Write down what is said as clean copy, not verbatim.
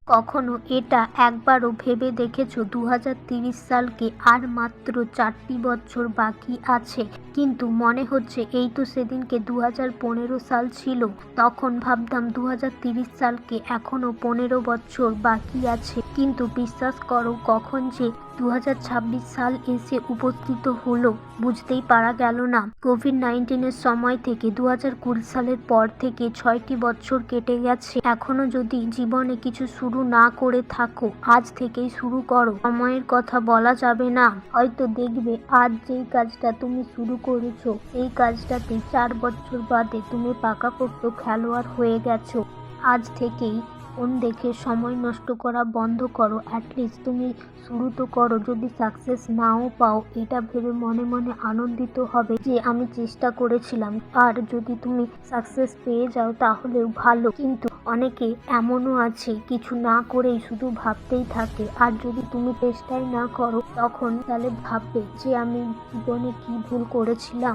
কখনো এটা একবারও ভেবে দেখেছো 2030 সালকে আর মাত্র 4টি বছর বাকি আছে? কিন্তু মনে হচ্ছে এই তো সেদিনকে 2015 সাল ছিল। তখন ভাবতাম 2030 সালকে এখনো 15 বছর বাকি আছে, কিন্তু বিশ্বাস করো কখন যে 2026 সাল এসে উপস্থিত হলো বুঝতেই পারা গেল না। কোভিড-19-এর সময় থেকে 2020 সালের পর থেকে 6টি বছর কেটে গেছে। এখনো যদি জীবনে কিছু শুরু না করে থাকো, আজ থেকেই শুরু করো। সময়ের কথা বলা যাবে না, হয়তো দেখবে আজ যেই কাজটা তুমি শুরু করেছো সেই কাজটাতে 4 বছর বাদে তুমি পাকাপোক্ত খেলোয়াড় হয়ে গেছো। আজ থেকেই ফোন দেখে সময় নষ্ট করা বন্ধ করো। অ্যাটলিস্ট তুমি শুরু তো করো। যদি সাকসেস নাও পাও, এটা ভেবে মনে মনে আনন্দিত হবে যে আমি চেষ্টা করেছিলাম। আর যদি তুমি সাকসেস পেয়ে যাও তাহলেও ভালো, কিন্তু অনেকে এমনও আছে কিছু না করেই শুধু ভাবতেই থাকে। আর যদি তুমি চেষ্টাই না করো তখন তাহলে ভাববে যে আমি জীবনে কি ভুল করেছিলাম।